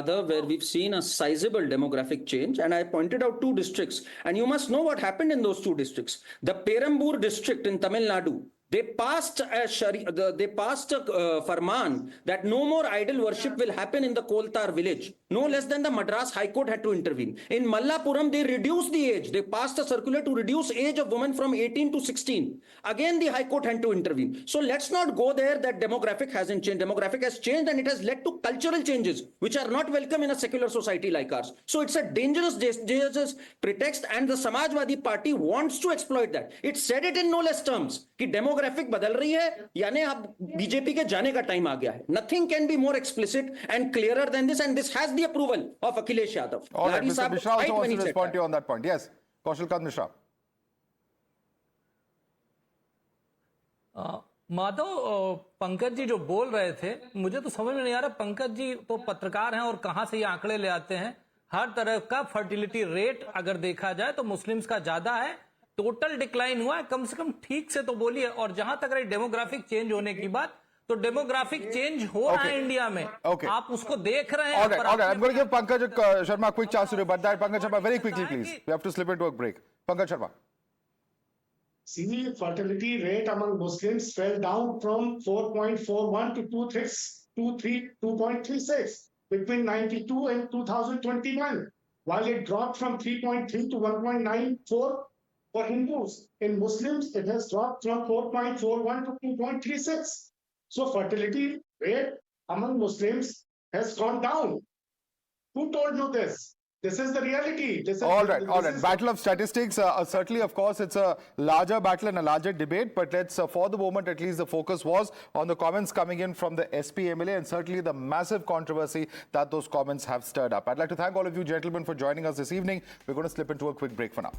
other where we've seen a sizable demographic change, and I pointed out 2 districts, and you must know what happened in those 2 districts. The Perambur district in Tamil Nadu, they passed a farman that no more idol worship will happen in the Koltar village. No less than the Madras High Court had to intervene. In Mallapuram, they reduced the age. They passed a circular to reduce age of women from 18 to 16. Again, the High Court had to intervene. So let's not go there that demographic hasn't changed. Demographic has changed, and it has led to cultural changes, which are not welcome in a secular society like ours. So it's a dangerous pretext, and the Samajwadi Party wants to exploit that. It said it in no less terms कि demographic बदल रही है, यानी अब BJP के जाने का time आ गया है. Nothing can be more explicit and clearer than this, and this has the approval of Akhilesh Yadav. All right, Mr. Mishra also wants to respond to you on that point. Yes, Kaushal Kant Mishra. Madhav, Pankaj ji जो बोल रहे थे, मुझे तो समझ में नहीं आ रहा. पंकज जी तो पत्रकार हैं और कहां से ये आंकड़े ले आते हैं. हर तरह का फर्टिलिटी रेट अगर देखा जाए तो मुस्लिम्स का ज्यादा है. टोटल डिक्लाइन हुआ है, कम से कम ठीक से तो बोलिए. और जहां तक रही डेमोग्राफिक चेंज होने की बात, तो डेमोग्राफिक चेंज हो रहा है इंडिया में. आप उसको देख रहे हैं. I'm going to give Pankaj Sharma a quick chance to rebut that. Pankaj Sharma, very quickly, please. We have to slip into a break. Pankaj Sharma. See, fertility rate among Muslims fell down from 4.41 to 2.36 between 92 and 2021, while it dropped from 3.3 to 1.94 for Hindus. In Muslims, it has dropped from 4.41 to 2.36. So fertility rate among Muslims has gone down. Who told you this? This is the reality. All right. Battle of statistics. Certainly, of course, it's a larger battle and a larger debate. But let's, for the moment, at least the focus was on the comments coming in from the SP MLA, and certainly the massive controversy that those comments have stirred up. I'd like to thank all of you gentlemen for joining us this evening. We're going to slip into a quick break for now.